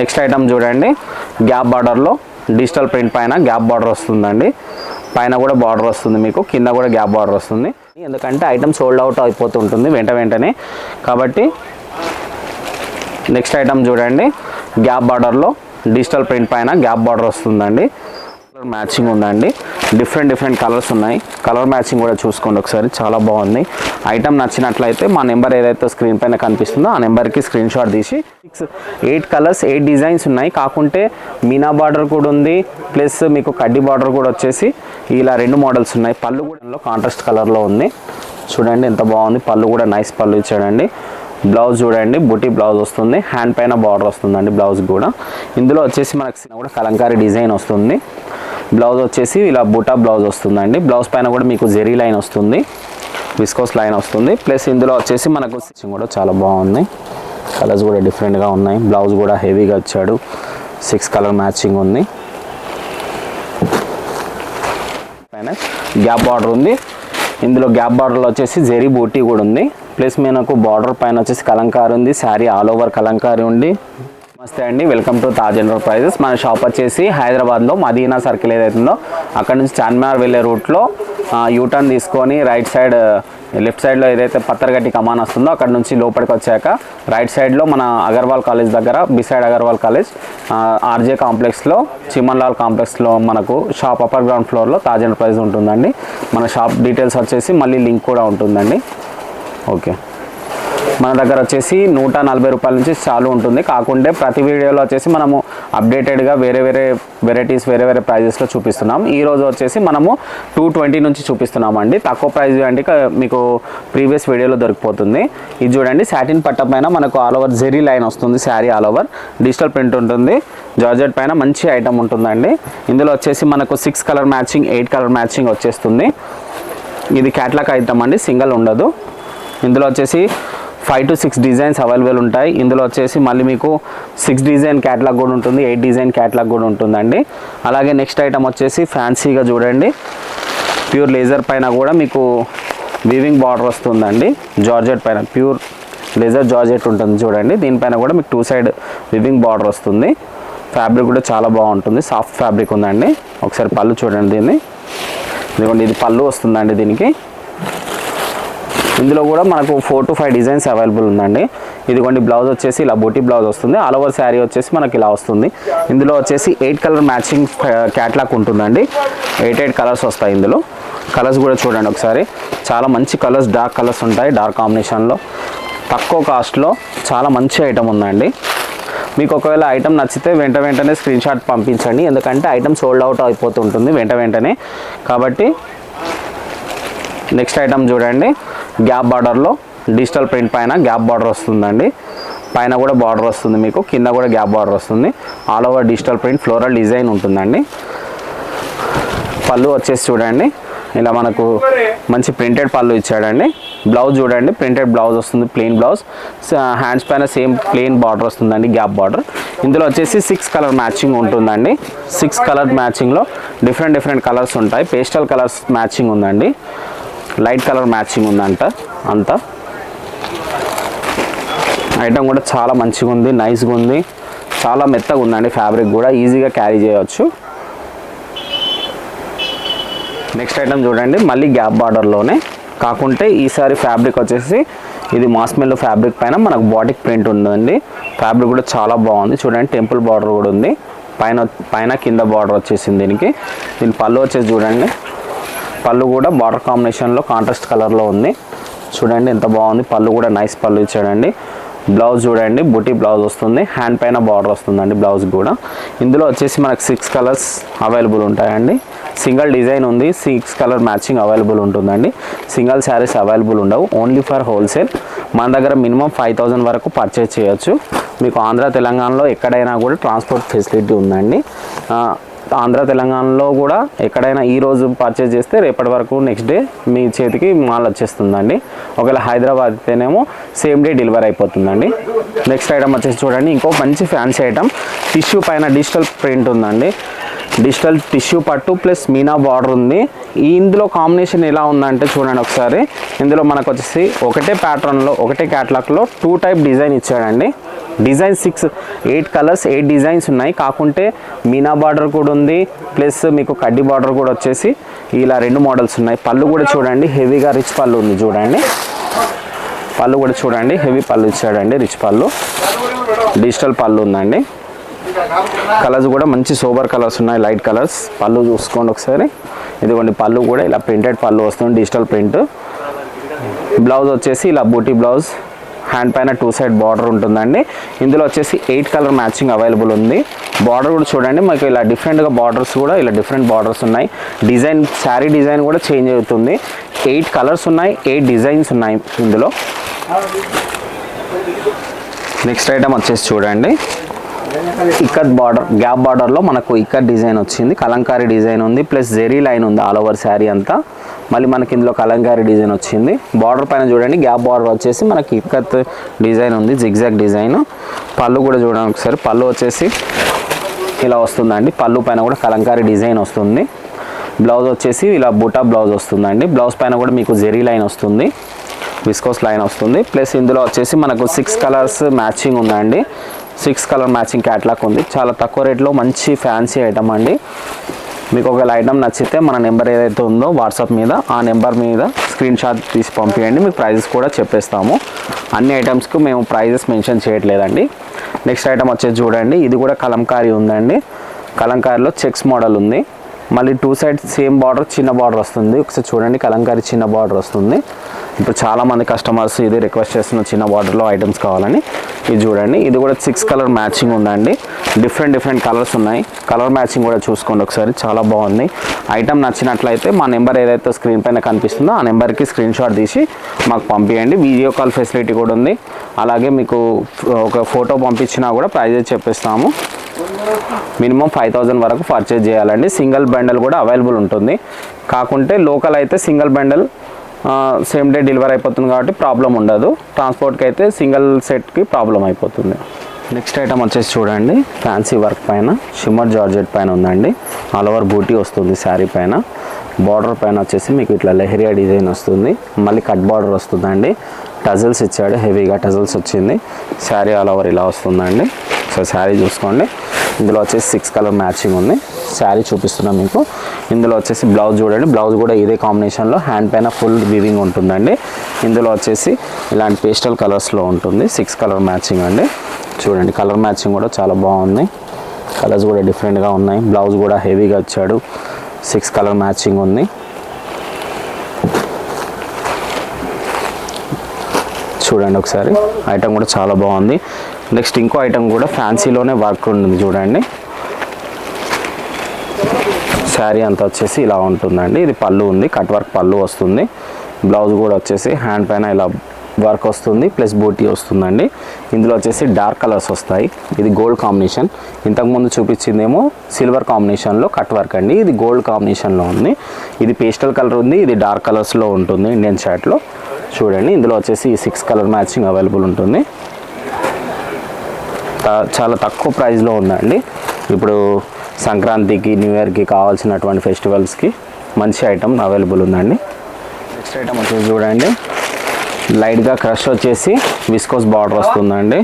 Next item చూడండి, gap బార్డర్లో digital print పైన గ్యాప్ బార్డర్ వస్తుందండి. పైన కూడా బార్డర్ వస్తుంది, మీకు కింద కూడా గ్యాప్ బార్డర్ వస్తుంది. ఎందుకంటే ఐటమ్ సోల్డ్ అవుట్ అయిపోతుంటుంది వెంటనే. కాబట్టి నెక్స్ట్ ఐటమ్ చూడండి, గ్యాప్ బార్డర్లో డిజిటల్ ప్రింట్ పైన గ్యాప్ బార్డర్ వస్తుందండి. మ్యాచింగ్ ఉందండి, డిఫరెంట్ కలర్స్ ఉన్నాయి. కలర్ మ్యాచింగ్ కూడా చూసుకోండి ఒకసారి, చాలా బాగుంది. ఐటమ్ నచ్చినట్లయితే మా నెంబర్ ఏదైతే స్క్రీన్ పైన కనిపిస్తుందో ఆ నెంబర్కి స్క్రీన్ షాట్ తీసి 8 కలర్స్ 8 డిజైన్స్ ఉన్నాయి. కాకుంటే మీనా బార్డర్ కూడా ఉంది, ప్లస్ మీకు కడ్డీ బార్డర్ కూడా వచ్చేసి ఇలా 2 మోడల్స్ ఉన్నాయి. పళ్ళు కూడా కాంట్రాస్ట్ కలర్లో ఉంది. చూడండి ఎంత బాగుంది, పళ్ళు కూడా నైస్ పళ్ళు ఇచ్చాడండి. బ్లౌజ్ చూడండి, బుటీ బ్లౌజ్ వస్తుంది, హ్యాండ్ పైన బార్డర్ వస్తుందండి బ్లౌజ్ కూడా. ఇందులో వచ్చేసి మనకి కూడా కలంకారీ డిజైన్ వస్తుంది. బ్లౌజ్ వచ్చేసి ఇలా బూటా బ్లౌజ్ వస్తుందండి. బ్లౌజ్ పైన కూడా మీకు జెరీ లైన్ వస్తుంది, విస్కోస్ లైన్ వస్తుంది. ప్లస్ ఇందులో వచ్చేసి మనకు స్టిచ్చింగ్ కూడా చాలా బాగుంది. కలర్స్ కూడా డిఫరెంట్గా ఉన్నాయి. బ్లౌజ్ కూడా హెవీగా వచ్చాడు, 6 కలర్ మ్యాచింగ్ ఉంది. పైన గ్యాప్ బార్డర్ ఉంది. ఇందులో గ్యాప్ బార్డర్లో వచ్చేసి జెరీ బూటీ కూడా ఉంది. ప్లస్ మనకు బార్డర్ పైన వచ్చేసి కలంకారీ ఉంది. శారీ ఆల్ ఓవర్ కలంకారీ ఉంది. నమస్తే అండి, వెల్కమ్ టు తాజ్ ఎంటర్ప్రైజెస్. మన షాప్ వచ్చేసి హైదరాబాద్లో మదీనా సర్కిల్ ఏదైతుందో అక్కడ నుంచి చార్మినార్ వెళ్ళే రూట్లో యూటర్న్ తీసుకొని రైట్ సైడ్ లెఫ్ట్ సైడ్లో ఏదైతే పత్తరగట్టి కమాన్ వస్తుందో అక్కడ నుంచి లోపలికి వచ్చాక రైట్ సైడ్లో మన అగర్వాల్ కాలేజ్ దగ్గర బిసైడ్ అగర్వాల్ కాలేజ్ ఆర్జే కాంప్లెక్స్లో చిమన్లాల్ కాంప్లెక్స్లో మనకు షాప్ అప్పర్ గ్రౌండ్ ఫ్లోర్లో తాజ్ ఎంటర్ప్రైజ్ ఉంటుందండి. మన షాప్ డీటెయిల్స్ వచ్చేసి మళ్ళీ లింక్ కూడా ఉంటుందండి. ఓకే, మన దగ్గర వచ్చేసి 140 రూపాయల నుంచి చాలు ఉంటుంది. కాకుంటే ప్రతి వీడియోలో వచ్చేసి మనము అప్డేటెడ్గా వేరే వెరైటీస్ వేరే ప్రైజెస్లో చూపిస్తున్నాం. ఈరోజు వచ్చేసి మనము 220 నుంచి చూపిస్తున్నామండి. తక్కువ ప్రైజ్ అంటే మీకు ప్రీవియస్ వీడియోలో దొరికిపోతుంది. ఇది చూడండి, సాటిన్ పట్ట పైన మనకు ఆల్ ఓవర్ జెరీ లైన్ వస్తుంది. Sari all over digital print ఉంటుంది. జార్జెట్ పైన మంచి ఐటమ్ ఉంటుందండి. ఇందులో వచ్చేసి మనకు 6 కలర్ మ్యాచింగ్ 8 కలర్ మ్యాచింగ్ వచ్చేస్తుంది. ఇది క్యాట్లాగ్ ఐటమ్ అండి, సింగిల్ ఉండదు. ఇందులో వచ్చేసి 5 to 6 డిజైన్స్ అవైలబుల్ ఉంటాయి. ఇందులో వచ్చేసి మళ్ళీ మీకు 6 డిజైన్ క్యాట్లాగ్ కూడా ఉంటుంది, 8 డిజైన్ క్యాట్లాగ్ కూడా ఉంటుందండి. అలాగే నెక్స్ట్ ఐటమ్ వచ్చేసి ఫ్యాన్సీగా చూడండి, ప్యూర్ లేజర్ పైన కూడా మీకు వీవింగ్ బార్డర్ వస్తుందండి. జార్జెట్ పైన ప్యూర్ లేజర్ జార్జెట్ ఉంటుంది చూడండి. దీనిపైన కూడా మీకు 2 సైడ్ వీవింగ్ బార్డర్ వస్తుంది. ఫ్యాబ్రిక్ కూడా చాలా బాగుంటుంది, సాఫ్ట్ ఫ్యాబ్రిక్ ఉందండి. ఒకసారి పళ్ళు చూడండి, ఇదిగోండి ఇది పళ్ళు వస్తుందండి దీనికి. ఇందులో కూడా మనకు 4 to 5 డిజైన్స్ అవైలబుల్ ఉందండి. ఇదిగోండి బ్లౌజ్ వచ్చేసి ఇలా బూటీ బ్లౌజ్ వస్తుంది. ఆల్ ఓవర్ శారీ వచ్చేసి మనకి ఇలా వస్తుంది. ఇందులో వచ్చేసి 8 కలర్ మ్యాచింగ్ క్యాట్లాగ్ ఉంటుందండి. 8 కలర్స్ వస్తాయి. ఇందులో కలర్స్ కూడా చూడండి ఒకసారి, చాలా మంచి కలర్స్, డార్క్ కలర్స్ ఉంటాయి. డార్క్ కాంబినేషన్లో తక్కువ కాస్ట్లో చాలా మంచి ఐటమ్ ఉందండి. మీకు ఒకవేళ ఐటమ్ నచ్చితే వెంటనే స్క్రీన్ షాట్ పంపించండి. ఎందుకంటే ఐటమ్ సోల్డ్ అవుట్ అయిపోతుంటుంది వెంటనే. కాబట్టి నెక్స్ట్ ఐటమ్ చూడండి, గ్యాప్ బార్డర్లో డిజిటల్ ప్రింట్ పైన గ్యాప్ బార్డర్ వస్తుందండి. పైన కూడా బార్డర్ వస్తుంది, మీకు కింద కూడా గ్యాప్ బార్డర్ వస్తుంది. All over digital print floral design ఉంటుందండి. పళ్ళు వచ్చేసి చూడండి, ఇలా మనకు మంచి ప్రింటెడ్ పళ్ళు ఇచ్చాడండి. బ్లౌజ్ చూడండి, ప్రింటెడ్ బ్లౌజ్ వస్తుంది, ప్లెయిన్ బ్లౌజ్. హ్యాండ్స్ పైన సేమ్ ప్లెయిన్ బార్డర్ వస్తుందండి, గ్యాప్ బార్డర్. ఇందులో వచ్చేసి 6 కలర్ మ్యాచింగ్ ఉంటుందండి. 6 కలర్ మ్యాచింగ్లో డిఫరెంట్ కలర్స్ ఉంటాయి. పేస్టల్ కలర్స్ మ్యాచింగ్ ఉందండి, లైట్ కలర్ మ్యాచింగ్ ఉందంట. అంతా ఐటమ్ కూడా చాలా మంచిగా ఉంది, నైస్గా ఉంది, చాలా మెత్తగా ఉందండి. ఫ్యాబ్రిక్ కూడా ఈజీగా క్యారీ చేయవచ్చు. నెక్స్ట్ ఐటమ్ చూడండి, మళ్ళీ గ్యాప్ బార్డర్లోనే. కాకుంటే ఈసారి ఫ్యాబ్రిక్ వచ్చేసి ఇది మాస్మెల్లో ఫ్యాబ్రిక్ పైన మనకు బాటిక్ ప్రింట్ ఉందండి. ఫ్యాబ్రిక్ కూడా చాలా బాగుంది. చూడండి టెంపుల్ బార్డర్ కూడా ఉంది. పైన కింద బార్డర్ వచ్చేసింది దీనికి. దీని పళ్ళు వచ్చేసి చూడండి, పళ్ళు కూడా బార్డర్ కాంబినేషన్లో కాంట్రాస్ట్ కలర్లో ఉంది. చూడండి ఎంత బాగుంది, పళ్ళు కూడా నైస్ పళ్ళు ఇచ్చాడండి. బ్లౌజ్ చూడండి, బుటీ బ్లౌజ్ వస్తుంది, హ్యాండ్ పైన బార్డర్ వస్తుందండి బ్లౌజ్ కూడా. ఇందులో వచ్చేసి మనకు 6 కలర్స్ అవైలబుల్ ఉంటాయండి. సింగిల్ డిజైన్ ఉంది, 6 కలర్ మ్యాచింగ్ అవైలబుల్ ఉంటుందండి. సింగిల్ శారీస్ అవైలబుల్ ఉండవు, ఓన్లీ ఫర్ హోల్సేల్. మన దగ్గర మినిమం 5000 వరకు పర్చేజ్ చేయొచ్చు. మీకు ఆంధ్ర తెలంగాణలో ఎక్కడైనా కూడా ట్రాన్స్పోర్ట్ ఫెసిలిటీ ఉందండి. ఆంధ్ర తెలంగాణలో కూడా ఎక్కడైనా ఈరోజు పర్చేజ్ చేస్తే రేపటి వరకు నెక్స్ట్ డే మీ చేతికి మాల్ వచ్చేస్తుందండి. ఒకవేళ హైదరాబాద్ అయితేనేమో సేమ్ డే డెలివరీ అయిపోతుందండి. నెక్స్ట్ ఐటమ్ వచ్చేసి చూడండి, ఇంకో మంచి ఫ్యాన్సీ ఐటమ్, టిష్యూ పైన డిజిటల్ ప్రింట్ ఉందండి. డిజిటల్ టిష్యూ పట్టు ప్లస్ మీనా బార్డర్ ఉంది. ఇందులో కాంబినేషన్ ఎలా ఉందంటే చూడండి ఒకసారి. ఇందులో మనకు వచ్చేసి ఒకటే ప్యాటర్న్లో ఒకటే క్యాట్లాగ్లో 2 టైప్ డిజైన్ ఇచ్చాడండి. డిజైన్ 8 కలర్స్ 8 డిజైన్స్ ఉన్నాయి. కాకుంటే మీనా బార్డర్ కూడా ఉంది, ప్లస్ మీకు కడ్డీ బార్డర్ కూడా వచ్చేసి ఇలా 2 మోడల్స్ ఉన్నాయి. పళ్ళు కూడా చూడండి హెవీగా రిచ్ పళ్ళు ఉంది చూడండి. పళ్ళు కూడా చూడండి హెవీ పళ్ళు ఇచ్చాడండి, రిచ్ పళ్ళు, డిజిటల్ పళ్ళు ఉందండి. కలర్స్ కూడా మంచి సోబర్ కలర్స్ ఉన్నాయి, లైట్ కలర్స్. పళ్ళు చూసుకోండి ఒకసారి, ఇదిగోండి పళ్ళు కూడా ఇలా ప్రింటెడ్ పళ్ళు వస్తుంది, డిజిటల్ ప్రింట్. బ్లౌజ్ వచ్చేసి ఇలా బూటీ బ్లౌజ్, హ్యాండ్ పైన 2 సైడ్ బార్డర్ ఉంటుందండి. ఇందులో వచ్చేసి 8 కలర్ మ్యాచింగ్ అవైలబుల్ ఉంది. బార్డర్ కూడా చూడండి మాకు ఇలా డిఫరెంట్గా బార్డర్స్ కూడా ఇలా డిఫరెంట్ బార్డర్స్ ఉన్నాయి. డిజైన్ శారీ డిజైన్ కూడా చేంజ్ అవుతుంది. 8 కలర్స్ ఉన్నాయి, 8 డిజైన్స్ ఉన్నాయి ఇందులో. నెక్స్ట్ ఐటమ్ వచ్చేసి చూడండి ఇక్కత్ బార్డర్, గ్యాప్ బార్డర్లో మనకు ఇక్కత్ డిజైన్ వచ్చింది, కలంకారీ డిజైన్ ఉంది, ప్లస్ జెరీ లైన్ ఉంది ఆల్ ఓవర్ శారీ అంతా. మళ్ళీ మనకి ఇందులో కలంకారీ డిజైన్ వచ్చింది. బార్డర్ పైన చూడండి గ్యాప్ బార్డర్ వచ్చేసి మనకి ఇక్కత్ డిజైన్ ఉంది, జిగ్జాగ్ డిజైన్. పళ్ళు కూడా చూడండి ఒకసారి, పళ్ళు వచ్చేసి ఇలా వస్తుందండి. పళ్ళు పైన కూడా కలంకారీ డిజైన్ వస్తుంది. బ్లౌజ్ వచ్చేసి ఇలా బూటా బ్లౌజ్ వస్తుందండి. బ్లౌజ్ పైన కూడా మీకు జెరీ లైన్ వస్తుంది, విస్కోస్ లైన్ వస్తుంది. ప్లస్ ఇందులో వచ్చేసి మనకు 6 కలర్స్ మ్యాచింగ్ ఉందండి. 6 కలర్ మ్యాచింగ్ క్యాట్లాగ్ ఉంది. చాలా తక్కువ రేట్లో మంచి ఫ్యాన్సీ ఐటమ్ అండి. మీకు ఒకవేళ ఐటమ్ నచ్చితే మన నెంబర్ ఏదైతే ఉందో వాట్సాప్ మీద, ఆ నెంబర్ మీద స్క్రీన్ షాట్ తీసి పంపించండి, మీకు ప్రైజెస్ కూడా చెప్పేస్తాము. అన్ని ఐటమ్స్కు మేము ప్రైజెస్ మెన్షన్ చేయట్లేదండి. నెక్స్ట్ ఐటమ్ వచ్చేసి చూడండి, ఇది కూడా కలంకారీ ఉందండి. కలంకారీలో చెక్స్ మోడల్ ఉంది. మళ్ళీ 2 సైడ్స్ సేమ్ బార్డర్, చిన్న బార్డర్ వస్తుంది. ఒకసారి చూడండి కలంకారీ చిన్న బార్డర్ వస్తుంది. ఇప్పుడు చాలామంది కస్టమర్స్ ఇది రిక్వెస్ట్ చేస్తున్న చిన్న బార్డర్లో ఐటమ్స్ కావాలని. ఇది చూడండి, ఇది కూడా 6 కలర్ మ్యాచింగ్ ఉందండి. డిఫరెంట్ కలర్స్ ఉన్నాయి. కలర్ మ్యాచింగ్ కూడా చూసుకోండి ఒకసారి, చాలా బాగుంది. ఐటమ్ నచ్చినట్లయితే మా నెంబర్ ఏదైతే స్క్రీన్ పైన కనిపిస్తుందో ఆ నెంబర్కి స్క్రీన్ షాట్ తీసి మాకు పంపించండి. వీడియో కాల్ ఫెసిలిటీ కూడా ఉంది. అలాగే మీకు ఒక ఫోటో పంపించినా కూడా ప్రైజెస్ చెప్పిస్తాము. మినిమం 5000 వరకు పర్చేజ్ చేయాలండి. సింగిల్ బండల్ కూడా అవైలబుల్ ఉంటుంది. కాకుంటే లోకల్ అయితే single bundle same day delivery అయిపోతుంది కాబట్టి ప్రాబ్లం ఉండదు. ట్రాన్స్పోర్ట్కి అయితే సింగిల్ సెట్కి ప్రాబ్లం అయిపోతుంది. నెక్స్ట్ ఐటమ్ వచ్చేసి చూడండి, ఫ్యాన్సీ వర్క్ పైన షిమ్మర్ జార్జెట్ పైన ఉందండి. ఆల్ ఓవర్ బూటీ వస్తుంది శారీ పైన. బార్డర్ పైన వచ్చేసి మీకు ఇట్లా లెహరియా డిజైన్ వస్తుంది. మళ్ళీ కట్ బార్డర్ వస్తుందండి. టజల్స్ ఇచ్చాడు, హెవీగా టజల్స్ వచ్చింది. శారీ ఆల్ ఓవర్ ఇలా వస్తుందండి. సో శారీ చూసుకోండి. ఇందులో వచ్చేసి 6 కలర్ మ్యాచింగ్ ఉంది. శారీ చూపిస్తున్నాం మీకు. ఇందులో వచ్చేసి బ్లౌజ్ చూడండి, బ్లౌజ్ కూడా ఇదే కాంబినేషన్లో హ్యాండ్ పైన ఫుల్ వీవింగ్ ఉంటుందండి. ఇందులో వచ్చేసి ఇలాంటి పేస్టల్ కలర్స్లో ఉంటుంది. 6 కలర్ మ్యాచింగ్ అండి. చూడండి కలర్ మ్యాచింగ్ కూడా చాలా బాగుంది. కలర్స్ కూడా డిఫరెంట్గా ఉన్నాయి. బ్లౌజ్ కూడా హెవీగా వచ్చాడు. 6 కలర్ మ్యాచింగ్ ఉంది. చూడండి ఒకసారి, ఐటమ్ కూడా చాలా బాగుంది. నెక్స్ట్ ఇంకో ఐటమ్ కూడా ఫ్యాన్సీలోనే వర్క్ ఉంటుంది చూడండి. శారీ అంతా వచ్చేసి ఇలా ఉంటుందండి. ఇది పళ్ళు ఉంది, కట్ వర్క్ పళ్ళు వస్తుంది. బ్లౌజ్ కూడా వచ్చేసి హ్యాండ్ పైన ఇలా వర్క్ వస్తుంది, ప్లస్ బూటీ వస్తుందండి. ఇందులో వచ్చేసి డార్క్ కలర్స్ వస్తాయి. ఇది గోల్డ్ కాంబినేషన్. ఇంతకుముందు చూపించిందేమో సిల్వర్ కాంబినేషన్లో కట్ వర్క్ అండి. ఇది గోల్డ్ కాంబినేషన్లో ఉంది. ఇది పేస్టల్ కలర్ ఉంది, ఇది డార్క్ కలర్స్లో ఉంటుంది ఇండియన్ షర్ట్లో. చూడండి ఇందులో వచ్చేసి 6 కలర్ మ్యాచింగ్ అవైలబుల్ ఉంటుంది. చాలా తక్కువ ప్రైస్లో ఉందండి. ఇప్పుడు సంక్రాంతికి, న్యూ ఇయర్కి కావాల్సినటువంటి ఫెస్టివల్స్కి మంచి ఐటమ్ అవైలబుల్ ఉందండి. నెక్స్ట్ ఐటమ్ వచ్చేసి చూడండి, లైట్గా క్రష్ వచ్చేసి విస్కోస్ బార్డర్ వస్తుందండి.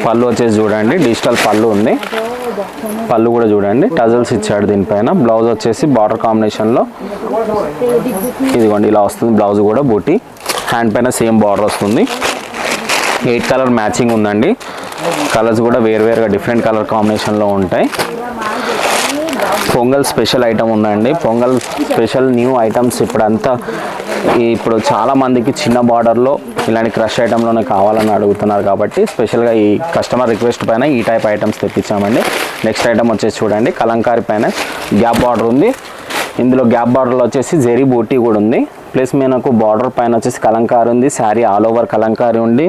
పళ్ళు వచ్చేసి చూడండి డిజిటల్ పళ్ళు ఉంది. పళ్ళు కూడా చూడండి టజల్స్ ఇచ్చాడు దీనిపైన. బ్లౌజ్ వచ్చేసి బార్డర్ కాంబినేషన్లో ఇదిగోండి ఇలా వస్తుంది. బ్లౌజ్ కూడా బూటీ, హ్యాండ్ పైన సేమ్ బార్డర్ వస్తుంది. 8 కలర్ మ్యాచింగ్ ఉందండి. కలర్స్ కూడా వేరువేరుగా డిఫరెంట్ కలర్ కాంబినేషన్లో ఉంటాయి. పొంగల్ స్పెషల్ ఐటమ్ ఉందండి. పొంగల్ స్పెషల్ న్యూ ఐటమ్స్ ఇప్పుడు చాలామందికి చిన్న బార్డర్లో ఇలాంటి క్రష్ ఐటెంలోనే కావాలని అడుగుతున్నారు కాబట్టి స్పెషల్గా ఈ కస్టమర్ రిక్వెస్ట్ పైన ఈ టైప్ ఐటమ్స్ తెప్పించామండి. నెక్స్ట్ ఐటమ్ వచ్చేసి చూడండి, కలంకారీ పైన గ్యాప్ బార్డర్ ఉంది. ఇందులో గ్యాప్ బార్డర్లో వచ్చేసి జెరీ బూటీ కూడా ఉంది. ప్లస్ మనకు బార్డర్ పైన వచ్చేసి కలంకారీ ఉంది. శారీ ఆల్ ఓవర్ కలంకారీ ఉంది.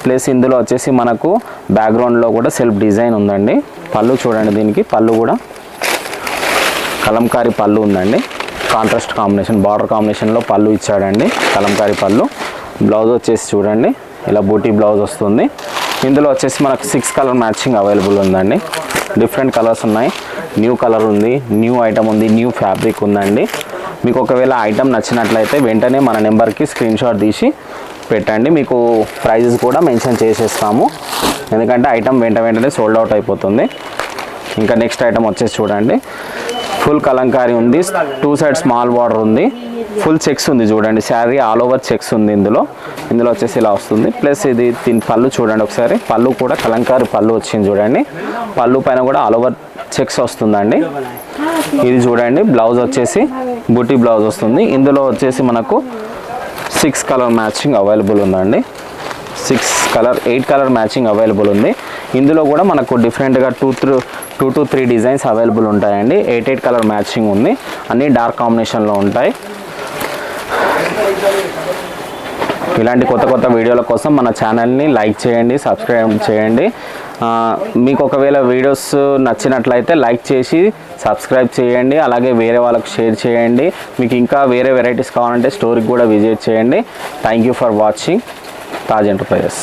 ప్లస్ ఇందులో వచ్చేసి మనకు బ్యాక్గ్రౌండ్లో కూడా సెల్ఫ్ డిజైన్ ఉందండి. పళ్ళు చూడండి, దీనికి పళ్ళు కూడా కలంకారీ పళ్ళు ఉందండి. కాంట్రాస్ట్ కాంబినేషన్ బార్డర్ కాంబినేషన్లో పళ్ళు ఇచ్చాడండి, కలంకారీ పళ్ళు. బ్లౌజ్ వచ్చేసి చూడండి ఇలా బూటీ బ్లౌజ్ వస్తుంది. ఇందులో వచ్చేసి మనకు 6 కలర్ మ్యాచింగ్ అవైలబుల్ ఉందండి. డిఫరెంట్ కలర్స్ ఉన్నాయి. న్యూ కలర్ ఉంది, న్యూ ఐటమ్ ఉంది, న్యూ ఫ్యాబ్రిక్ ఉందండి. మీకు ఒకవేళ ఐటమ్ నచ్చినట్లయితే వెంటనే మన నెంబర్కి స్క్రీన్ షాట్ తీసి పెట్టండి, మీకు ప్రైజెస్ కూడా మెన్షన్ చేసేస్తాము, ఎందుకంటే ఐటమ్ వెంటనే సోల్డ్ అవుట్ అయిపోతుంది. ఇంకా నెక్స్ట్ ఐటమ్ వచ్చేసి చూడండి, ఫుల్ కలంకారీ ఉంది, 2 సైడ్ స్మాల్ బార్డర్ ఉంది, ఫుల్ చెక్స్ ఉంది చూడండి, శారీ ఆల్ ఓవర్ చెక్స్ ఉంది. ఇందులో వచ్చేసి ఇలా వస్తుంది. ప్లస్ ఇది దీని పళ్ళు చూడండి ఒకసారి, పళ్ళు కూడా కలంకారీ పళ్ళు వచ్చింది చూడండి, పళ్ళు పైన కూడా ఆల్ ఓవర్ చెక్స్ వస్తుందండి. ఇది చూడండి, బ్లౌజ్ వచ్చేసి బూటీ బ్లౌజ్ వస్తుంది. ఇందులో వచ్చేసి మనకు 6 కలర్ మ్యాచింగ్ అవైలబుల్ ఉందండి, 8 కలర్ మ్యాచింగ్ అవైలబుల్ ఉంది. ఇందులో కూడా మనకు డిఫరెంట్గా 2 to 3 డిజైన్స్ అవైలబుల్ ఉంటాయండి. 8 కలర్ మ్యాచింగ్ ఉంది, అన్నీ డార్క్ కాంబినేషన్లో ఉంటాయి. ఇలాంటి కొత్త వీడియోల కోసం మన ఛానల్ని లైక్ చేయండి, సబ్స్క్రైబ్ చేయండి. మీకు ఒకవేళ వీడియోస్ నచ్చినట్లయితే లైక్ చేసి సబ్స్క్రైబ్ చేయండి, అలాగే వేరే వాళ్ళకు షేర్ చేయండి. మీకు ఇంకా వేరే వెరైటీస్ కావాలంటే స్టోర్కి కూడా విజిట్ చేయండి. Thank you for watching Taj enterprises.